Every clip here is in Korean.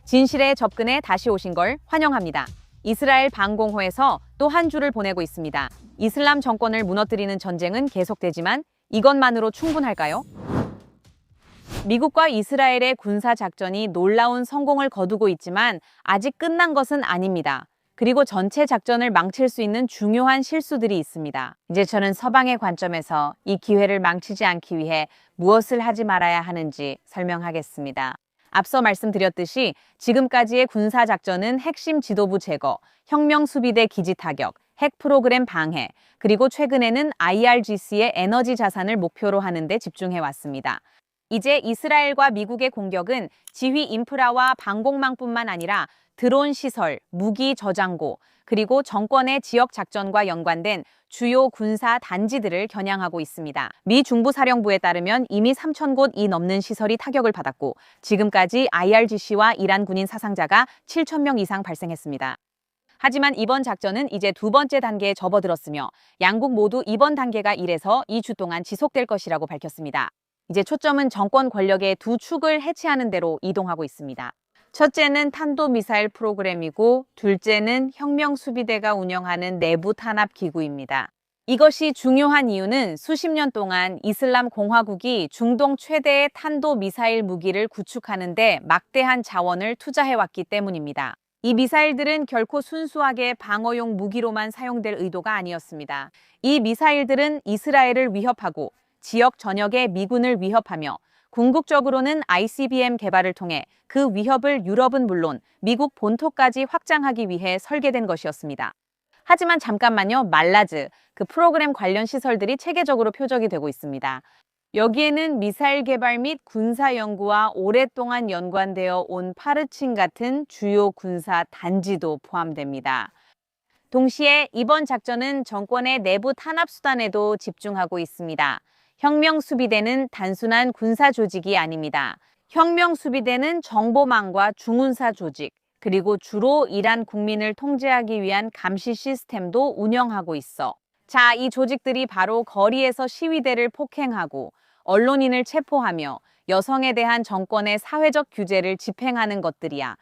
진실의 접근에 다시 오신 걸 환영합니다. 이스라엘 방공호에서 또 한 주를 보내고 있습니다. 이슬람 정권을 무너뜨리는 전쟁은 계속되지만 이것만으로 충분할까요? 미국과 이스라엘의 군사작전이 놀라운 성공을 거두고 있지만 아직 끝난 것은 아닙니다. 그리고 전체 작전을 망칠 수 있는 중요한 실수들이 있습니다. 이제 저는 서방의 관점에서 이 기회를 망치지 않기 위해 무엇을 하지 말아야 하는지 설명하겠습니다. 앞서 말씀드렸듯이 지금까지의 군사작전은 핵심 지도부 제거, 혁명수비대 기지 타격, 핵 프로그램 방해, 그리고 최근에는 IRGC의 에너지 자산을 목표로 하는 데 집중해 왔습니다. 이제 이스라엘과 미국의 공격은 지휘 인프라와 방공망뿐만 아니라 드론 시설, 무기 저장고, 그리고 정권의 지역 작전과 연관된 주요 군사 단지들을 겨냥하고 있습니다. 미 중부사령부에 따르면 이미 3,000곳이 넘는 시설이 타격을 받았고 지금까지 IRGC와 이란 군인 사상자가 7,000명 이상 발생했습니다. 하지만 이번 작전은 이제 두 번째 단계에 접어들었으며 양국 모두 이번 단계가 1에서 2주 동안 지속될 것이라고 밝혔습니다. 이제 초점은 정권 권력의 두 축을 해체하는 데로 이동하고 있습니다. 첫째는 탄도미사일 프로그램이고 둘째는 혁명수비대가 운영하는 내부 탄압 기구입니다. 이것이 중요한 이유는 수십 년 동안 이슬람 공화국이 중동 최대의 탄도미사일 무기를 구축하는 데 막대한 자원을 투자해왔기 때문입니다. 이 미사일들은 결코 순수하게 방어용 무기로만 사용될 의도가 아니었습니다. 이 미사일들은 이스라엘을 위협하고 지역 전역의 미군을 위협하며 궁극적으로는 ICBM 개발을 통해 그 위협을 유럽은 물론 미국 본토까지 확장하기 위해 설계된 것이었습니다. 하지만 잠깐만요, 말라즈, 그 프로그램 관련 시설들이 체계적으로 표적이 되고 있습니다. 여기에는 미사일 개발 및 군사 연구와 오랫동안 연관되어 온 파르친 같은 주요 군사 단지도 포함됩니다. 동시에 이번 작전은 정권의 내부 탄압 수단에도 집중하고 있습니다. 혁명수비대는 단순한 군사 조직이 아닙니다. 혁명수비대는 정보망과 중운사 조직, 그리고 주로 이란 국민을 통제하기 위한 감시 시스템도 운영하고 있어. 자, 이 조직들이 바로 거리에서 시위대를 폭행하고 언론인을 체포하며 여성에 대한 정권의 사회적 규제를 집행하는 것들이야.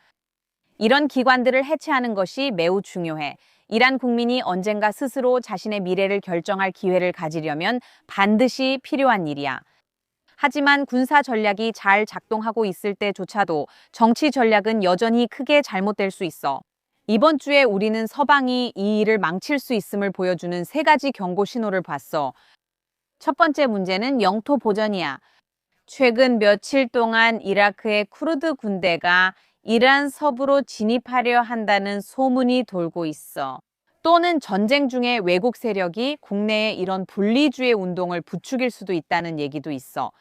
이런 기관들을 해체하는 것이 매우 중요해. 이란 국민이 언젠가 스스로 자신의 미래를 결정할 기회를 가지려면 반드시 필요한 일이야. 하지만 군사 전략이 잘 작동하고 있을 때조차도 정치 전략은 여전히 크게 잘못될 수 있어. 이번 주에 우리는 서방이 이 일을 망칠 수 있음을 보여주는 세 가지 경고 신호를 봤어. 첫 번째 문제는 영토 보전이야. 최근 며칠 동안 이라크의 쿠르드 군대가 이란 서부로 진입하려 한다는 소문이 돌고 있어. 또는 전쟁 중에 외국 세력이 국내에 이런 분리주의 운동을 부추길 수도 있다는 얘기도 있어.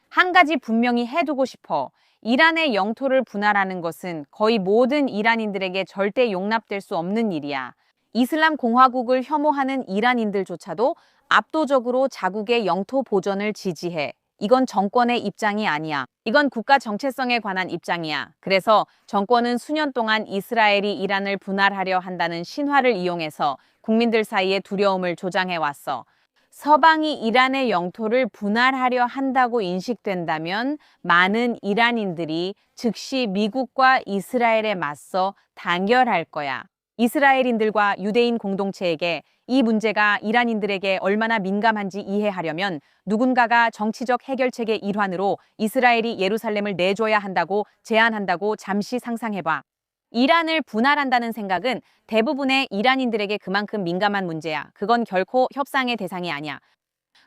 한 가지 분명히 해두고 싶어. 이란의 영토를 분할하는 것은 거의 모든 이란인들에게 절대 용납될 수 없는 일이야. 이슬람 공화국을 혐오하는 이란인들조차도 압도적으로 자국의 영토 보전을 지지해. 이건 정권의 입장이 아니야. 이건 국가 정체성에 관한 입장이야. 그래서 정권은 수년 동안 이스라엘이 이란을 분할하려 한다는 신화를 이용해서 국민들 사이에 두려움을 조장해왔어. 서방이 이란의 영토를 분할하려 한다고 인식된다면 많은 이란인들이 즉시 미국과 이스라엘에 맞서 단결할 거야. 이스라엘인들과 유대인 공동체에게 이 문제가 이란인들에게 얼마나 민감한지 이해하려면 누군가가 정치적 해결책의 일환으로 이스라엘이 예루살렘을 내줘야 한다고 제안한다고 잠시 상상해봐. 이란을 분할한다는 생각은 대부분의 이란인들에게 그만큼 민감한 문제야. 그건 결코 협상의 대상이 아니야.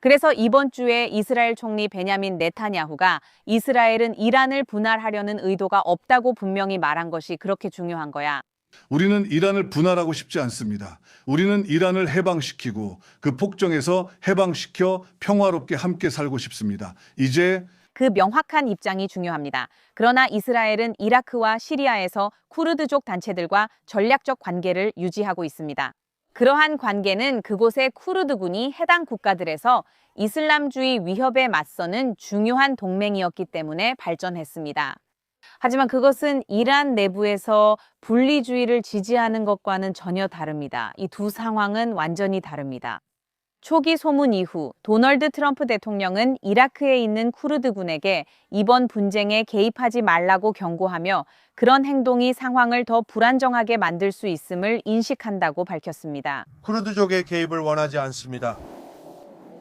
그래서 이번 주에 이스라엘 총리 베냐민 네타냐후가 이스라엘은 이란을 분할하려는 의도가 없다고 분명히 말한 것이 그렇게 중요한 거야. 우리는 이란을 분할하고 싶지 않습니다. 우리는 이란을 해방시키고 그 폭정에서 해방시켜 평화롭게 함께 살고 싶습니다. 이제 그 명확한 입장이 중요합니다. 그러나 이스라엘은 이라크와 시리아에서 쿠르드족 단체들과 전략적 관계를 유지하고 있습니다. 그러한 관계는 그곳의 쿠르드군이 해당 국가들에서 이슬람주의 위협에 맞서는 중요한 동맹이었기 때문에 발전했습니다. 하지만 그것은 이란 내부에서 분리주의를 지지하는 것과는 전혀 다릅니다. 이 두 상황은 완전히 다릅니다. 초기 소문 이후 도널드 트럼프 대통령은 이라크에 있는 쿠르드군에게 이번 분쟁에 개입하지 말라고 경고하며 그런 행동이 상황을 더 불안정하게 만들 수 있음을 인식한다고 밝혔습니다. 쿠르드족의 개입을 원하지 않습니다.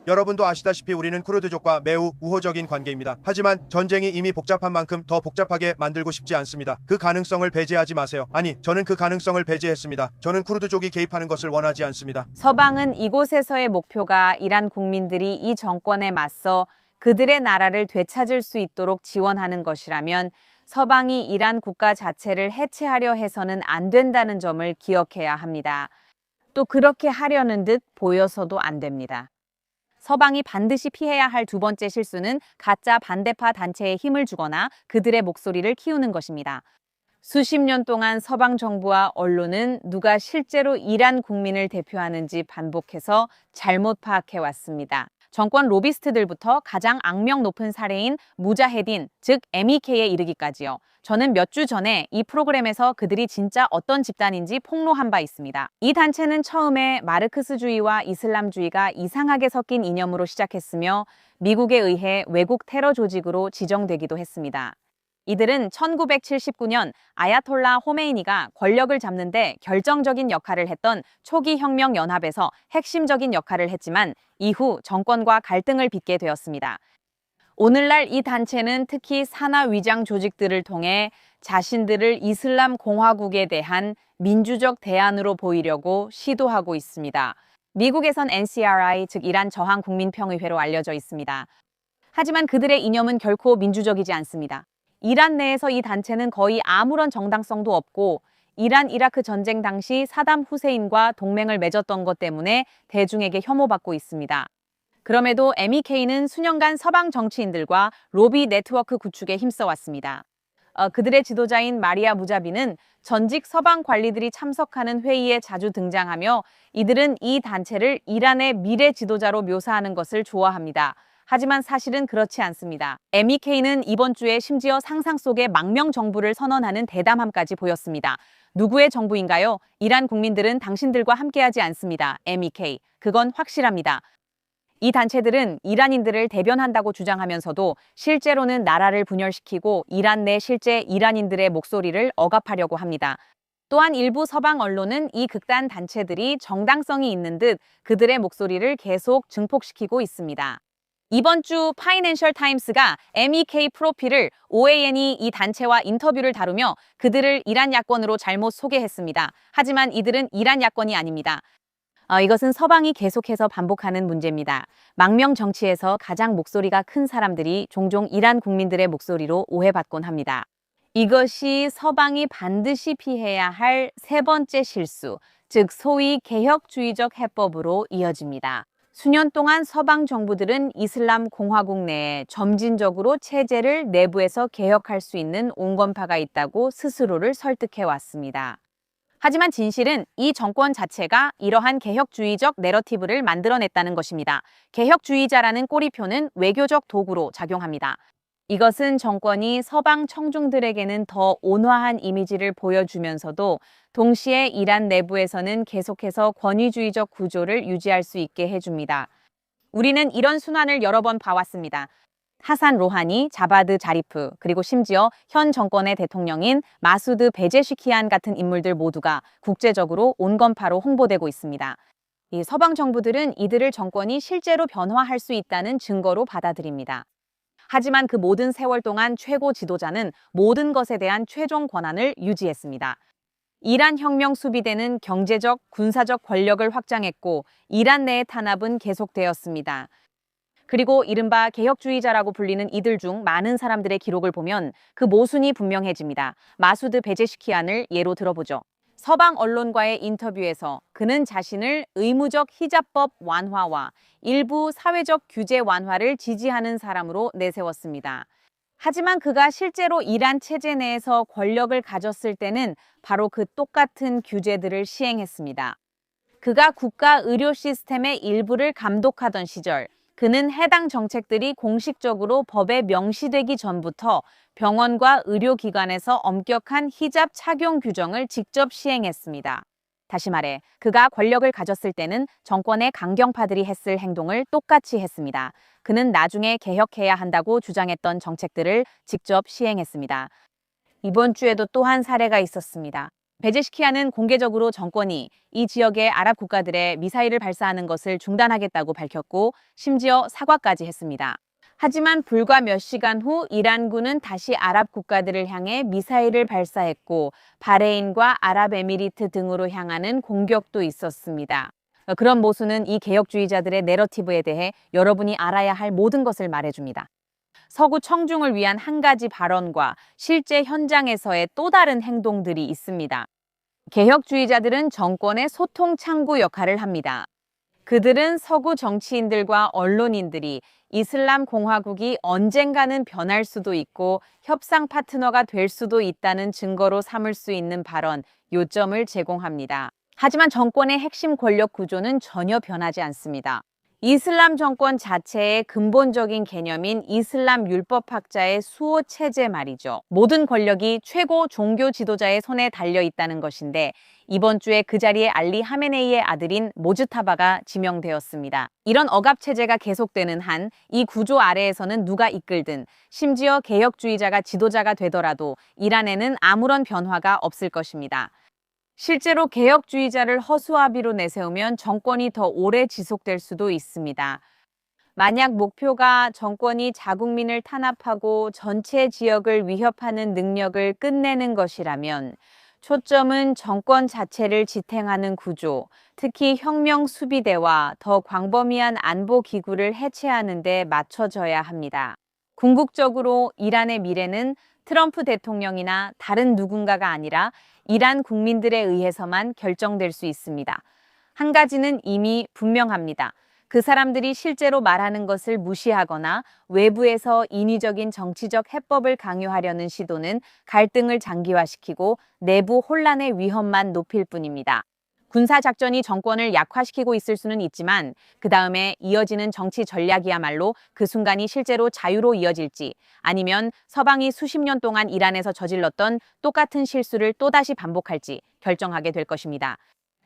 여러분도 아시다시피 우리는 쿠르드족과 매우 우호적인 관계입니다. 하지만 전쟁이 이미 복잡한 만큼 더 복잡하게 만들고 싶지 않습니다. 그 가능성을 배제하지 마세요. 아니, 저는 그 가능성을 배제했습니다. 저는 쿠르드족이 개입하는 것을 원하지 않습니다. 서방은 이곳에서의 목표가 이란 국민들이 이 정권에 맞서 그들의 나라를 되찾을 수 있도록 지원하는 것이라면 서방이 이란 국가 자체를 해체하려 해서는 안 된다는 점을 기억해야 합니다. 또 그렇게 하려는 듯 보여서도 안 됩니다. 서방이 반드시 피해야 할 두 번째 실수는 가짜 반대파 단체에 힘을 주거나 그들의 목소리를 키우는 것입니다. 수십 년 동안 서방 정부와 언론은 누가 실제로 이란 국민을 대표하는지 반복해서 잘못 파악해 왔습니다. 정권 로비스트들부터 가장 악명 높은 사례인 무자헤딘, 즉 MEK에 이르기까지요. 저는 몇 주 전에 이 프로그램에서 그들이 진짜 어떤 집단인지 폭로한 바 있습니다. 이 단체는 처음에 마르크스주의와 이슬람주의가 이상하게 섞인 이념으로 시작했으며 미국에 의해 외국 테러 조직으로 지정되기도 했습니다. 이들은 1979년 아야톨라 호메이니가 권력을 잡는데 결정적인 역할을 했던 초기 혁명 연합에서 핵심적인 역할을 했지만 이후 정권과 갈등을 빚게 되었습니다. 오늘날 이 단체는 특히 산하 위장 조직들을 통해 자신들을 이슬람 공화국에 대한 민주적 대안으로 보이려고 시도하고 있습니다. 미국에선 NCRI, 즉 이란 저항국민평의회로 알려져 있습니다. 하지만 그들의 이념은 결코 민주적이지 않습니다. 이란 내에서 이 단체는 거의 아무런 정당성도 없고 이란 이라크 전쟁 당시 사담 후세인과 동맹을 맺었던 것 때문에 대중에게 혐오받고 있습니다. 그럼에도 MEK는 수년간 서방 정치인들과 로비 네트워크 구축에 힘써왔습니다. 그들의 지도자인 마리아 무자비는 전직 서방 관리들이 참석하는 회의에 자주 등장하며 이들은 이 단체를 이란의 미래 지도자로 묘사하는 것을 좋아합니다. 하지만 사실은 그렇지 않습니다. MEK는 이번 주에 심지어 상상 속의 망명 정부를 선언하는 대담함까지 보였습니다. 누구의 정부인가요? 이란 국민들은 당신들과 함께하지 않습니다. MEK. 그건 확실합니다. 이 단체들은 이란인들을 대변한다고 주장하면서도 실제로는 나라를 분열시키고 이란 내 실제 이란인들의 목소리를 억압하려고 합니다. 또한 일부 서방 언론은 이 극단 단체들이 정당성이 있는 듯 그들의 목소리를 계속 증폭시키고 있습니다. 이번 주 파이낸셜 타임스가 MEK 프로필을 OAN이 이 단체와 인터뷰를 다루며 그들을 이란 야권으로 잘못 소개했습니다. 하지만 이들은 이란 야권이 아닙니다. 이것은 서방이 계속해서 반복하는 문제입니다. 망명 정치에서 가장 목소리가 큰 사람들이 종종 이란 국민들의 목소리로 오해받곤 합니다. 이것이 서방이 반드시 피해야 할 세 번째 실수, 즉 소위 개혁주의적 해법으로 이어집니다. 수년 동안 서방 정부들은 이슬람 공화국 내에 점진적으로 체제를 내부에서 개혁할 수 있는 온건파가 있다고 스스로를 설득해 왔습니다. 하지만 진실은 이 정권 자체가 이러한 개혁주의적 내러티브를 만들어냈다는 것입니다. 개혁주의자라는 꼬리표는 외교적 도구로 작용합니다. 이것은 정권이 서방 청중들에게는 더 온화한 이미지를 보여주면서도 동시에 이란 내부에서는 계속해서 권위주의적 구조를 유지할 수 있게 해줍니다. 우리는 이런 순환을 여러 번 봐왔습니다. 하산 로하니, 자바드 자리프, 그리고 심지어 현 정권의 대통령인 마수드 베제시키안 같은 인물들 모두가 국제적으로 온건파로 홍보되고 있습니다. 이 서방 정부들은 이들을 정권이 실제로 변화할 수 있다는 증거로 받아들입니다. 하지만 그 모든 세월 동안 최고 지도자는 모든 것에 대한 최종 권한을 유지했습니다. 이란 혁명 수비대는 경제적, 군사적 권력을 확장했고 이란 내의 탄압은 계속되었습니다. 그리고 이른바 개혁주의자라고 불리는 이들 중 많은 사람들의 기록을 보면 그 모순이 분명해집니다. 마수드 베제시키안을 예로 들어보죠. 서방 언론과의 인터뷰에서 그는 자신을 의무적 히잡법 완화와 일부 사회적 규제 완화를 지지하는 사람으로 내세웠습니다. 하지만 그가 실제로 이란 체제 내에서 권력을 가졌을 때는 바로 그 똑같은 규제들을 시행했습니다. 그가 국가 의료 시스템의 일부를 감독하던 시절, 그는 해당 정책들이 공식적으로 법에 명시되기 전부터 병원과 의료기관에서 엄격한 히잡 착용 규정을 직접 시행했습니다. 다시 말해, 그가 권력을 가졌을 때는 정권의 강경파들이 했을 행동을 똑같이 했습니다. 그는 나중에 개혁해야 한다고 주장했던 정책들을 직접 시행했습니다. 이번 주에도 또 한 사례가 있었습니다. 베제시키아는 공개적으로 정권이 이 지역의 아랍 국가들의 미사일을 발사하는 것을 중단하겠다고 밝혔고 심지어 사과까지 했습니다. 하지만 불과 몇 시간 후 이란군은 다시 아랍 국가들을 향해 미사일을 발사했고 바레인과 아랍에미리트 등으로 향하는 공격도 있었습니다. 그런 모순은 이 개혁주의자들의 내러티브에 대해 여러분이 알아야 할 모든 것을 말해줍니다. 서구 청중을 위한 한 가지 발언과 실제 현장에서의 또 다른 행동들이 있습니다. 개혁주의자들은 정권의 소통 창구 역할을 합니다. 그들은 서구 정치인들과 언론인들이 이슬람 공화국이 언젠가는 변할 수도 있고 협상 파트너가 될 수도 있다는 증거로 삼을 수 있는 발언, 요점을 제공합니다. 하지만 정권의 핵심 권력 구조는 전혀 변하지 않습니다. 이슬람 정권 자체의 근본적인 개념인 이슬람 율법학자의 수호 체제 말이죠. 모든 권력이 최고 종교 지도자의 손에 달려 있다는 것인데 이번 주에 그 자리에 알리 하메네이의 아들인 모즈타바가 지명되었습니다. 이런 억압 체제가 계속되는 한 이 구조 아래에서는 누가 이끌든 심지어 개혁주의자가 지도자가 되더라도 이란에는 아무런 변화가 없을 것입니다. 실제로 개혁주의자를 허수아비로 내세우면 정권이 더 오래 지속될 수도 있습니다. 만약 목표가 정권이 자국민을 탄압하고 전체 지역을 위협하는 능력을 끝내는 것이라면 초점은 정권 자체를 지탱하는 구조, 특히 혁명 수비대와 더 광범위한 안보 기구를 해체하는 데 맞춰져야 합니다. 궁극적으로 이란의 미래는 트럼프 대통령이나 다른 누군가가 아니라 이란 국민들에 의해서만 결정될 수 있습니다. 한 가지는 이미 분명합니다. 그 사람들이 실제로 말하는 것을 무시하거나 외부에서 인위적인 정치적 해법을 강요하려는 시도는 갈등을 장기화시키고 내부 혼란의 위험만 높일 뿐입니다. 군사작전이 정권을 약화시키고 있을 수는 있지만 그 다음에 이어지는 정치 전략이야말로 그 순간이 실제로 자유로 이어질지 아니면 서방이 수십 년 동안 이란에서 저질렀던 똑같은 실수를 또다시 반복할지 결정하게 될 것입니다.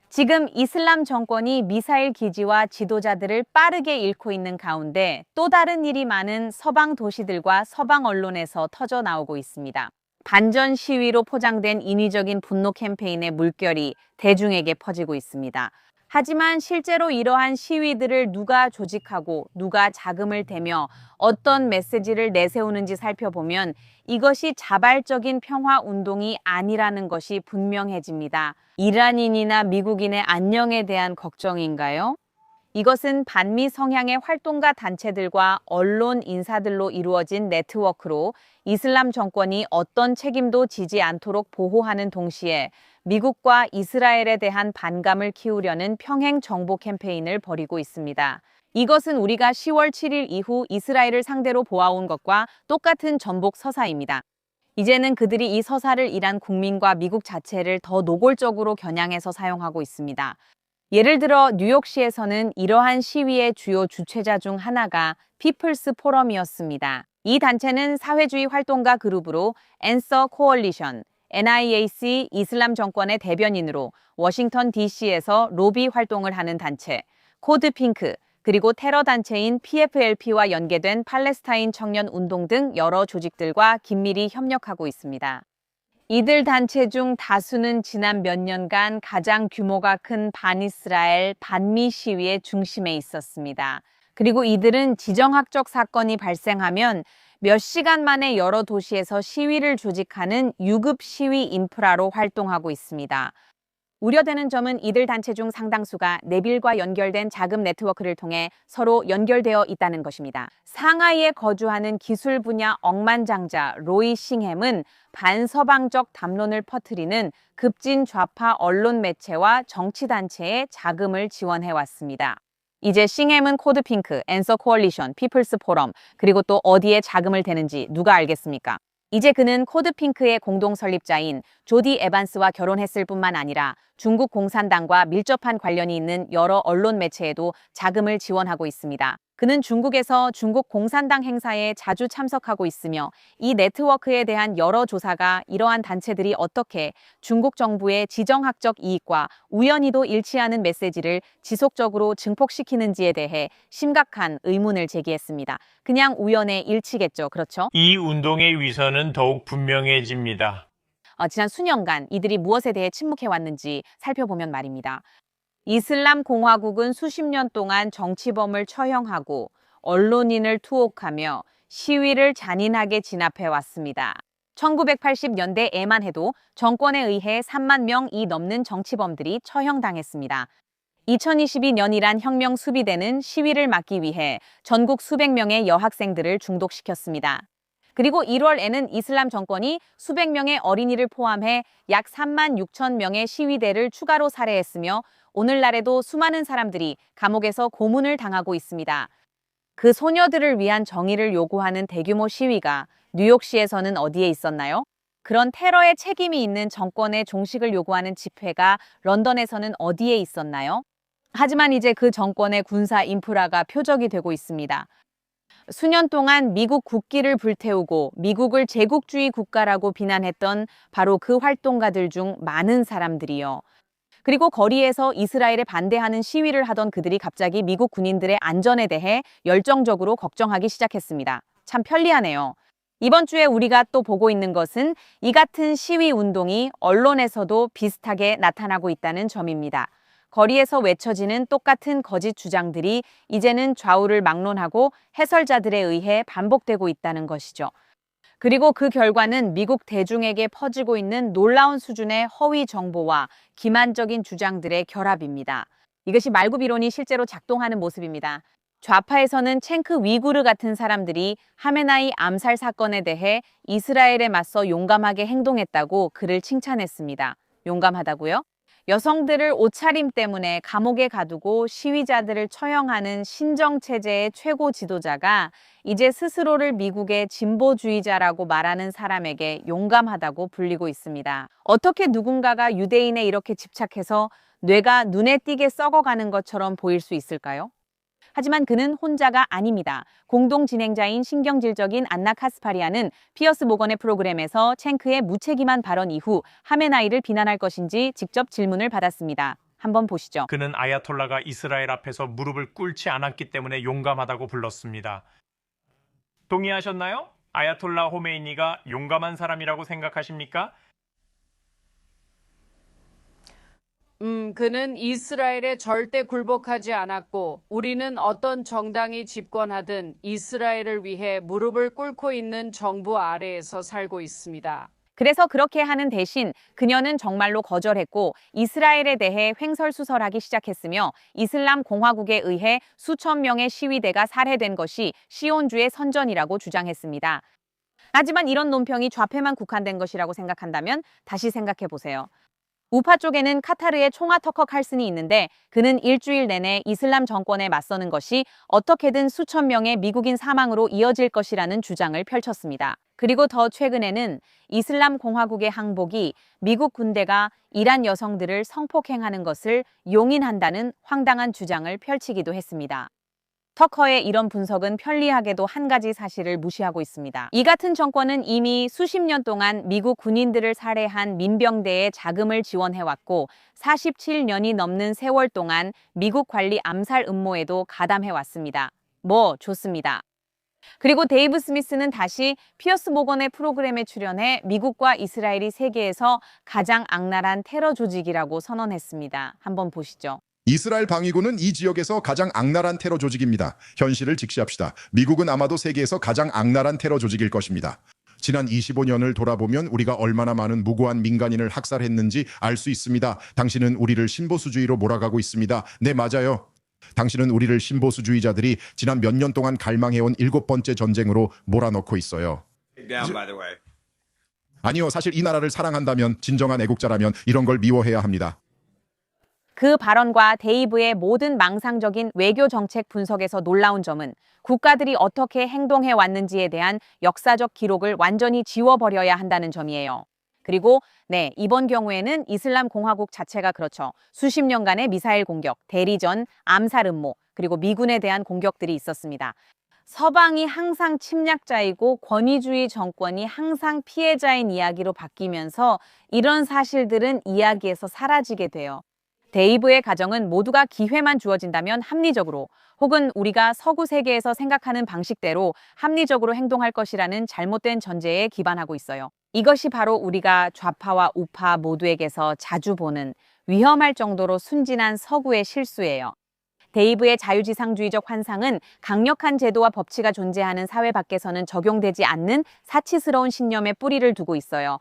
지금 이슬람 정권이 미사일 기지와 지도자들을 빠르게 잃고 있는 가운데 또 다른 일이 많은 서방 도시들과 서방 언론에서 터져 나오고 있습니다. 반전 시위로 포장된 인위적인 분노 캠페인의 물결이 대중에게 퍼지고 있습니다. 하지만 실제로 이러한 시위들을 누가 조직하고 누가 자금을 대며 어떤 메시지를 내세우는지 살펴보면 이것이 자발적인 평화 운동이 아니라는 것이 분명해집니다. 이란인이나 미국인의 안녕에 대한 걱정인가요? 이것은 반미 성향의 활동가 단체들과 언론 인사들로 이루어진 네트워크로 이슬람 정권이 어떤 책임도 지지 않도록 보호하는 동시에 미국과 이스라엘에 대한 반감을 키우려는 평행 정보 캠페인을 벌이고 있습니다. 이것은 우리가 10월 7일 이후 이스라엘을 상대로 보아온 것과 똑같은 전복 서사입니다. 이제는 그들이 이 서사를 이란 국민과 미국 자체를 더 노골적으로 겨냥해서 사용하고 있습니다. 예를 들어 뉴욕시에서는 이러한 시위의 주요 주최자 중 하나가 피플스 포럼이었습니다. 이 단체는 사회주의 활동가 그룹으로 Answer Coalition, NIAC 이슬람 정권의 대변인으로 워싱턴 DC에서 로비 활동을 하는 단체, 코드 핑크, 그리고 테러 단체인 PFLP와 연계된 팔레스타인 청년 운동 등 여러 조직들과 긴밀히 협력하고 있습니다. 이들 단체 중 다수는 지난 몇 년간 가장 규모가 큰 반이스라엘, 반미 시위의 중심에 있었습니다. 그리고 이들은 지정학적 사건이 발생하면 몇 시간 만에 여러 도시에서 시위를 조직하는 유급 시위 인프라로 활동하고 있습니다. 우려되는 점은 이들 단체 중 상당수가 내빌과 연결된 자금 네트워크를 통해 서로 연결되어 있다는 것입니다. 상하이에 거주하는 기술 분야 억만장자 로이 싱햄은 반서방적 담론을 퍼뜨리는 급진 좌파 언론 매체와 정치단체에 자금을 지원해왔습니다. 이제 싱햄은 코드핑크, 앤서 코얼리션, 피플스 포럼, 그리고 또 어디에 자금을 대는지 누가 알겠습니까? 이제 그는 코드핑크의 공동 설립자인 조디 에반스와 결혼했을 뿐만 아니라 중국 공산당과 밀접한 관련이 있는 여러 언론 매체에도 자금을 지원하고 있습니다. 그는 중국에서 중국 공산당 행사에 자주 참석하고 있으며 이 네트워크에 대한 여러 조사가 이러한 단체들이 어떻게 중국 정부의 지정학적 이익과 우연히도 일치하는 메시지를 지속적으로 증폭시키는지에 대해 심각한 의문을 제기했습니다. 그냥 우연의 일치겠죠. 그렇죠? 이 운동의 위선은 더욱 분명해집니다. 지난 수년간 이들이 무엇에 대해 침묵해왔는지 살펴보면 말입니다. 이슬람 공화국은 수십 년 동안 정치범을 처형하고 언론인을 투옥하며 시위를 잔인하게 진압해왔습니다. 1980년대에만 해도 정권에 의해 3만 명이 넘는 정치범들이 처형당했습니다. 2022년이란 혁명 수비대는 시위를 막기 위해 전국 수백 명의 여학생들을 중독시켰습니다. 그리고 1월에는 이슬람 정권이 수백 명의 어린이를 포함해 약 3만 6천 명의 시위대를 추가로 살해했으며 오늘날에도 수많은 사람들이 감옥에서 고문을 당하고 있습니다. 그 소녀들을 위한 정의를 요구하는 대규모 시위가 뉴욕시에서는 어디에 있었나요? 그런 테러에 책임이 있는 정권의 종식을 요구하는 집회가 런던에서는 어디에 있었나요? 하지만 이제 그 정권의 군사 인프라가 표적이 되고 있습니다. 수년 동안 미국 국기를 불태우고 미국을 제국주의 국가라고 비난했던 바로 그 활동가들 중 많은 사람들이요. 그리고 거리에서 이스라엘에 반대하는 시위를 하던 그들이 갑자기 미국 군인들의 안전에 대해 열정적으로 걱정하기 시작했습니다. 참 편리하네요. 이번 주에 우리가 또 보고 있는 것은 이 같은 시위 운동이 언론에서도 비슷하게 나타나고 있다는 점입니다. 거리에서 외쳐지는 똑같은 거짓 주장들이 이제는 좌우를 막론하고 해설자들에 의해 반복되고 있다는 것이죠. 그리고 그 결과는 미국 대중에게 퍼지고 있는 놀라운 수준의 허위 정보와 기만적인 주장들의 결합입니다. 이것이 말구비론이 실제로 작동하는 모습입니다. 좌파에서는 챙크 위구르 같은 사람들이 하메나이 암살 사건에 대해 이스라엘에 맞서 용감하게 행동했다고 그를 칭찬했습니다. 용감하다고요? 여성들을 옷차림 때문에 감옥에 가두고 시위자들을 처형하는 신정체제의 최고 지도자가 이제 스스로를 미국의 진보주의자라고 말하는 사람에게 용감하다고 불리고 있습니다. 어떻게 누군가가 유대인에 이렇게 집착해서 뇌가 눈에 띄게 썩어가는 것처럼 보일 수 있을까요? 하지만 그는 혼자가 아닙니다. 공동 진행자인 신경질적인 안나 카스파리아는 피어스 모건의 프로그램에서 챙크의 무책임한 발언 이후 하메나이를 비난할 것인지 직접 질문을 받았습니다. 한번 보시죠. 그는 아야톨라가 이스라엘 앞에서 무릎을 꿇지 않았기 때문에 용감하다고 불렀습니다. 동의하셨나요? 아야톨라 호메이니가 용감한 사람이라고 생각하십니까? 그는 이스라엘에 절대 굴복하지 않았고 우리는 어떤 정당이 집권하든 이스라엘을 위해 무릎을 꿇고 있는 정부 아래에서 살고 있습니다. 그래서 그렇게 하는 대신 그녀는 정말로 거절했고 이스라엘에 대해 횡설수설하기 시작했으며 이슬람 공화국에 의해 수천 명의 시위대가 살해된 것이 시온주의 선전이라고 주장했습니다. 하지만 이런 논평이 좌패만 국한된 것이라고 생각한다면 다시 생각해 보세요. 우파 쪽에는 카타르의 총아 터커 칼슨이 있는데 그는 일주일 내내 이슬람 정권에 맞서는 것이 어떻게든 수천 명의 미국인 사망으로 이어질 것이라는 주장을 펼쳤습니다. 그리고 더 최근에는 이슬람 공화국의 항복이 미국 군대가 이란 여성들을 성폭행하는 것을 용인한다는 황당한 주장을 펼치기도 했습니다. 터커의 이런 분석은 편리하게도 한 가지 사실을 무시하고 있습니다. 이 같은 정권은 이미 수십 년 동안 미국 군인들을 살해한 민병대에 자금을 지원해왔고 47년이 넘는 세월 동안 미국 관리 암살 음모에도 가담해왔습니다. 좋습니다. 그리고 데이브 스미스는 다시 피어스 모건의 프로그램에 출연해 미국과 이스라엘이 세계에서 가장 악랄한 테러 조직이라고 선언했습니다. 한번 보시죠. 이스라엘 방위군은 이 지역에서 가장 악랄한 테러 조직입니다. 현실을 직시합시다. 미국은 아마도 세계에서 가장 악랄한 테러 조직일 것입니다. 지난 25년을 돌아보면 우리가 얼마나 많은 무고한 민간인을 학살했는지 알 수 있습니다. 당신은 우리를 신보수주의로 몰아가고 있습니다. 네, 맞아요. 당신은 우리를 신보수주의자들이 지난 몇 년 동안 갈망해온 7번째 전쟁으로 몰아넣고 있어요. 아니요, 사실 이 나라를 사랑한다면, 진정한 애국자라면 이런 걸 미워해야 합니다. 그 발언과 데이브의 모든 망상적인 외교 정책 분석에서 놀라운 점은 국가들이 어떻게 행동해 왔는지에 대한 역사적 기록을 완전히 지워버려야 한다는 점이에요. 그리고 이번 경우에는 이슬람 공화국 자체가 그렇죠. 수십 년간의 미사일 공격, 대리전, 암살 음모, 그리고 미군에 대한 공격들이 있었습니다. 서방이 항상 침략자이고 권위주의 정권이 항상 피해자인 이야기로 바뀌면서 이런 사실들은 이야기에서 사라지게 돼요. 데이브의 가정은 모두가 기회만 주어진다면 합리적으로 혹은 우리가 서구 세계에서 생각하는 방식대로 합리적으로 행동할 것이라는 잘못된 전제에 기반하고 있어요. 이것이 바로 우리가 좌파와 우파 모두에게서 자주 보는 위험할 정도로 순진한 서구의 실수예요. 데이브의 자유지상주의적 환상은 강력한 제도와 법치가 존재하는 사회 밖에서는 적용되지 않는 사치스러운 신념에 뿌리를 두고 있어요.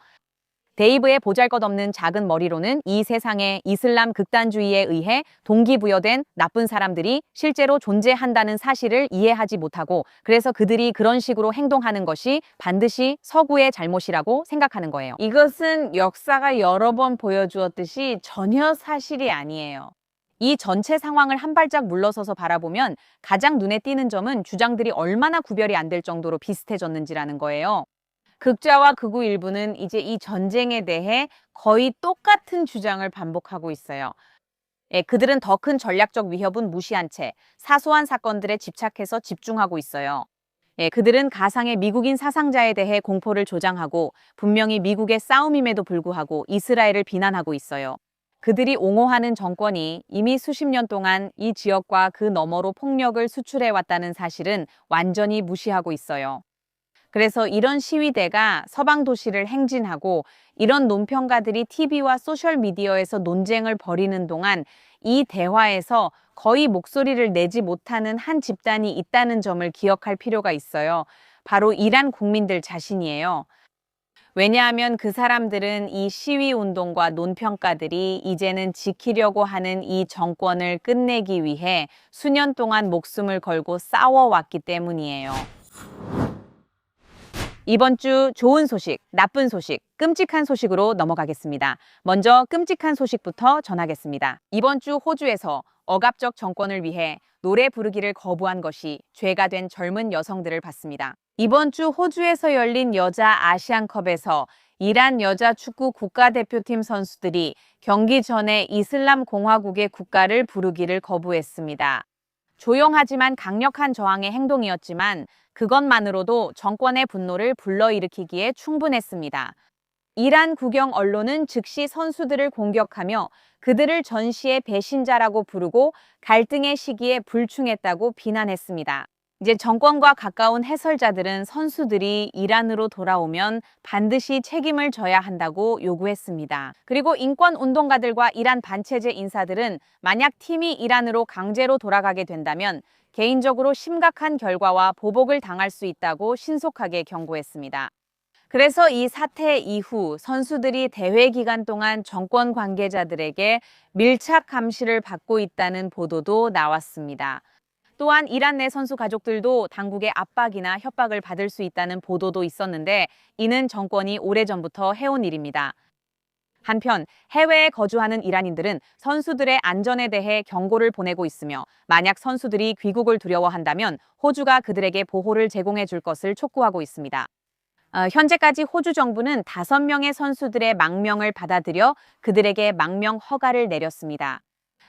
데이브의 보잘것없는 작은 머리로는 이 세상에 이슬람 극단주의에 의해 동기부여된 나쁜 사람들이 실제로 존재한다는 사실을 이해하지 못하고 그래서 그들이 그런 식으로 행동하는 것이 반드시 서구의 잘못이라고 생각하는 거예요. 이것은 역사가 여러 번 보여주었듯이 전혀 사실이 아니에요. 이 전체 상황을 한 발짝 물러서서 바라보면 가장 눈에 띄는 점은 주장들이 얼마나 구별이 안 될 정도로 비슷해졌는지라는 거예요. 극좌와 극우 일부는 이제 이 전쟁에 대해 거의 똑같은 주장을 반복하고 있어요. 그들은 더 큰 전략적 위협은 무시한 채 사소한 사건들에 집착해서 집중하고 있어요. 그들은 가상의 미국인 사상자에 대해 공포를 조장하고 분명히 미국의 싸움임에도 불구하고 이스라엘을 비난하고 있어요. 그들이 옹호하는 정권이 이미 수십 년 동안 이 지역과 그 너머로 폭력을 수출해왔다는 사실은 완전히 무시하고 있어요. 그래서 이런 시위대가 서방 도시를 행진하고 이런 논평가들이 TV와 소셜미디어에서 논쟁을 벌이는 동안 이 대화에서 거의 목소리를 내지 못하는 한 집단이 있다는 점을 기억할 필요가 있어요. 바로 이란 국민들 자신이에요. 왜냐하면 그 사람들은 이 시위운동과 논평가들이 이제는 지키려고 하는 이 정권을 끝내기 위해 수년 동안 목숨을 걸고 싸워왔기 때문이에요. 이번 주 좋은 소식, 나쁜 소식, 끔찍한 소식으로 넘어가겠습니다. 먼저 끔찍한 소식부터 전하겠습니다. 이번 주 호주에서 억압적 정권을 위해 노래 부르기를 거부한 것이 죄가 된 젊은 여성들을 봤습니다. 이번 주 호주에서 열린 여자 아시안컵에서 이란 여자 축구 국가대표팀 선수들이 경기 전에 이슬람 공화국의 국가를 부르기를 거부했습니다. 조용하지만 강력한 저항의 행동이었지만 그것만으로도 정권의 분노를 불러일으키기에 충분했습니다. 이란 국영 언론은 즉시 선수들을 공격하며 그들을 전시의 배신자라고 부르고 갈등의 시기에 불충했다고 비난했습니다. 이제 정권과 가까운 해설자들은 선수들이 이란으로 돌아오면 반드시 책임을 져야 한다고 요구했습니다. 그리고 인권운동가들과 이란 반체제 인사들은 만약 팀이 이란으로 강제로 돌아가게 된다면 개인적으로 심각한 결과와 보복을 당할 수 있다고 신속하게 경고했습니다. 그래서 이 사태 이후 선수들이 대회 기간 동안 정권 관계자들에게 밀착 감시를 받고 있다는 보도도 나왔습니다. 또한 이란 내 선수 가족들도 당국의 압박이나 협박을 받을 수 있다는 보도도 있었는데 이는 정권이 오래전부터 해온 일입니다. 한편 해외에 거주하는 이란인들은 선수들의 안전에 대해 경고를 보내고 있으며 만약 선수들이 귀국을 두려워한다면 호주가 그들에게 보호를 제공해 줄 것을 촉구하고 있습니다. 현재까지 호주 정부는 5명의 선수들의 망명을 받아들여 그들에게 망명 허가를 내렸습니다.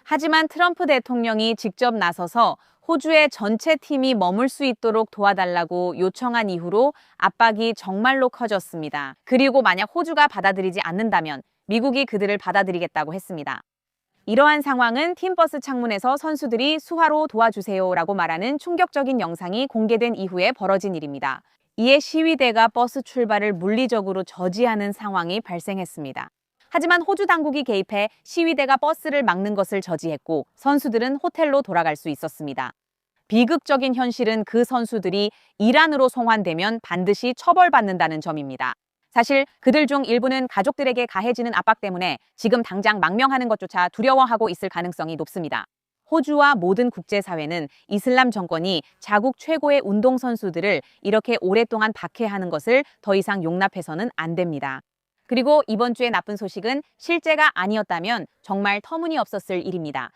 하지만 트럼프 대통령이 직접 나서서 호주의 전체 팀이 머물 수 있도록 도와달라고 요청한 이후로 압박이 정말로 커졌습니다. 그리고 만약 호주가 받아들이지 않는다면 미국이 그들을 받아들이겠다고 했습니다. 이러한 상황은 팀버스 창문에서 선수들이 수하로 도와주세요라고 말하는 충격적인 영상이 공개된 이후에 벌어진 일입니다. 이에 시위대가 버스 출발을 물리적으로 저지하는 상황이 발생했습니다. 하지만 호주 당국이 개입해 시위대가 버스를 막는 것을 저지했고 선수들은 호텔로 돌아갈 수 있었습니다. 비극적인 현실은 그 선수들이 이란으로 송환되면 반드시 처벌받는다는 점입니다. 사실 그들 중 일부는 가족들에게 가해지는 압박 때문에 지금 당장 망명하는 것조차 두려워하고 있을 가능성이 높습니다. 호주와 모든 국제사회는 이슬람 정권이 자국 최고의 운동선수들을 이렇게 오랫동안 박해하는 것을 더 이상 용납해서는 안 됩니다. 그리고 이번 주의 나쁜 소식은 실제가 아니었다면 정말 터무니없었을 일입니다.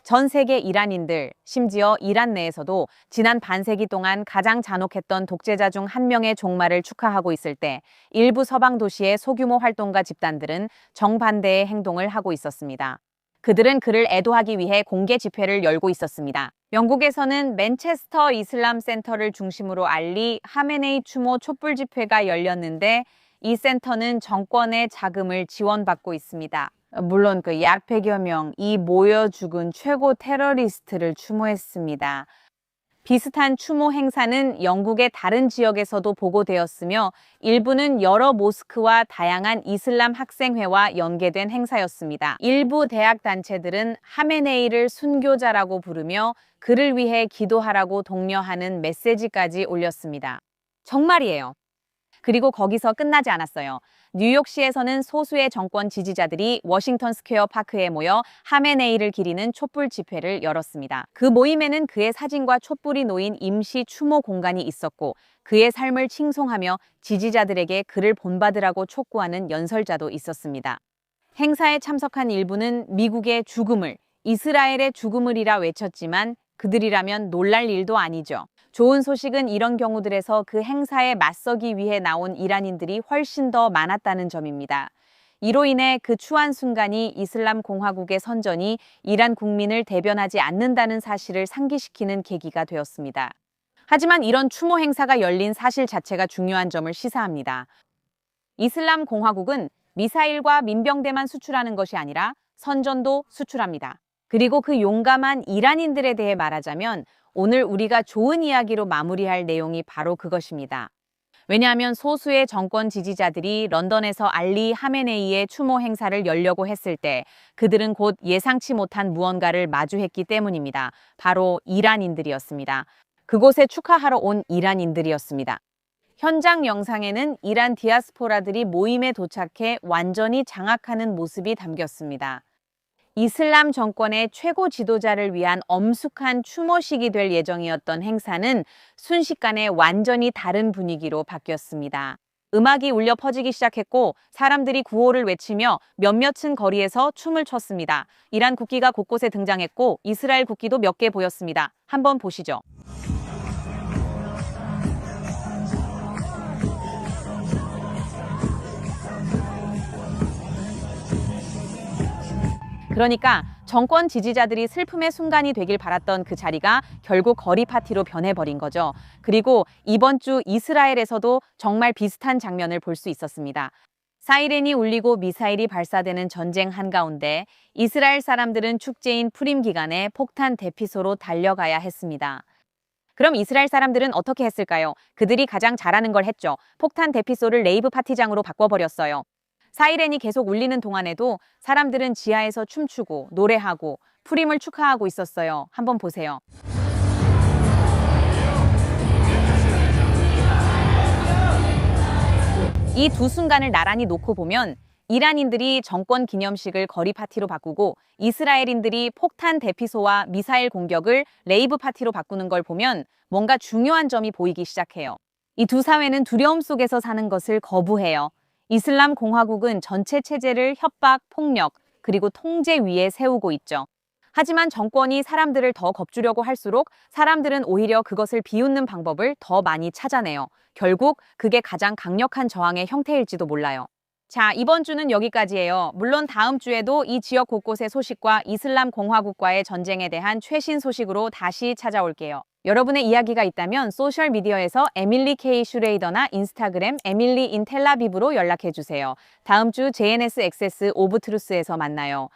전 세계 이란인들, 심지어 이란 내에서도 지난 반세기 동안 가장 잔혹했던 독재자 중 한 명의 종말을 축하하고 있을 때 일부 서방 도시의 소규모 활동가 집단들은 정반대의 행동을 하고 있었습니다. 그들은 그를 애도하기 위해 공개 집회를 열고 있었습니다. 영국에서는 맨체스터 이슬람 센터를 중심으로 알리 하메네이 추모 촛불 집회가 열렸는데 이 센터는 정권의 자금을 지원받고 있습니다. 물론 약 100여 명이 모여 죽은 최고 테러리스트를 추모했습니다. 비슷한 추모 행사는 영국의 다른 지역에서도 보고되었으며 일부는 여러 모스크와 다양한 이슬람 학생회와 연계된 행사였습니다. 일부 대학 단체들은 하메네이를 순교자라고 부르며 그를 위해 기도하라고 독려하는 메시지까지 올렸습니다. 정말이에요. 그리고 거기서 끝나지 않았어요. 뉴욕시에서는 소수의 정권 지지자들이 워싱턴 스퀘어 파크에 모여 하메네이를 기리는 촛불 집회를 열었습니다. 그 모임에는 그의 사진과 촛불이 놓인 임시 추모 공간이 있었고 그의 삶을 칭송하며 지지자들에게 그를 본받으라고 촉구하는 연설자도 있었습니다. 행사에 참석한 일부는 미국의 죽음을, 이스라엘의 죽음을이라 외쳤지만 그들이라면 놀랄 일도 아니죠. 좋은 소식은 이런 경우들에서 그 행사에 맞서기 위해 나온 이란인들이 훨씬 더 많았다는 점입니다. 이로 인해 그 추한 순간이 이슬람 공화국의 선전이 이란 국민을 대변하지 않는다는 사실을 상기시키는 계기가 되었습니다. 하지만 이런 추모 행사가 열린 사실 자체가 중요한 점을 시사합니다. 이슬람 공화국은 미사일과 민병대만 수출하는 것이 아니라 선전도 수출합니다. 그리고 그 용감한 이란인들에 대해 말하자면 오늘 우리가 좋은 이야기로 마무리할 내용이 바로 그것입니다. 왜냐하면 소수의 정권 지지자들이 런던에서 알리 하메네이의 추모 행사를 열려고 했을 때 그들은 곧 예상치 못한 무언가를 마주했기 때문입니다. 바로 이란인들이었습니다. 그곳에 축하하러 온 이란인들이었습니다. 현장 영상에는 이란 디아스포라들이 모임에 도착해 완전히 장악하는 모습이 담겼습니다. 이슬람 정권의 최고 지도자를 위한 엄숙한 추모식이 될 예정이었던 행사는 순식간에 완전히 다른 분위기로 바뀌었습니다. 음악이 울려 퍼지기 시작했고 사람들이 구호를 외치며 몇몇은 거리에서 춤을 췄습니다. 이란 국기가 곳곳에 등장했고 이스라엘 국기도 몇 개 보였습니다. 한번 보시죠. 그러니까 정권 지지자들이 슬픔의 순간이 되길 바랐던 그 자리가 결국 거리 파티로 변해버린 거죠. 그리고 이번 주 이스라엘에서도 정말 비슷한 장면을 볼 수 있었습니다. 사이렌이 울리고 미사일이 발사되는 전쟁 한가운데 이스라엘 사람들은 축제인 푸림 기간에 폭탄 대피소로 달려가야 했습니다. 그럼 이스라엘 사람들은 어떻게 했을까요? 그들이 가장 잘하는 걸 했죠. 폭탄 대피소를 레이브 파티장으로 바꿔버렸어요. 사이렌이 계속 울리는 동안에도 사람들은 지하에서 춤추고 노래하고 푸림을 축하하고 있었어요. 한번 보세요. 이 두 순간을 나란히 놓고 보면 이란인들이 정권 기념식을 거리 파티로 바꾸고 이스라엘인들이 폭탄 대피소와 미사일 공격을 레이브 파티로 바꾸는 걸 보면 뭔가 중요한 점이 보이기 시작해요. 이 두 사회는 두려움 속에서 사는 것을 거부해요. 이슬람 공화국은 전체 체제를 협박, 폭력, 그리고 통제 위에 세우고 있죠. 하지만 정권이 사람들을 더 겁주려고 할수록 사람들은 오히려 그것을 비웃는 방법을 더 많이 찾아내요. 결국 그게 가장 강력한 저항의 형태일지도 몰라요. 자, 이번 주는 여기까지예요. 물론 다음 주에도 이 지역 곳곳의 소식과 이슬람 공화국과의 전쟁에 대한 최신 소식으로 다시 찾아올게요. 여러분의 이야기가 있다면 소셜미디어에서 에밀리 K 슈레이더나 인스타그램 에밀리 인 텔라비브로 연락해주세요. 다음 주 JNS 액세스 오브 트루스에서 만나요.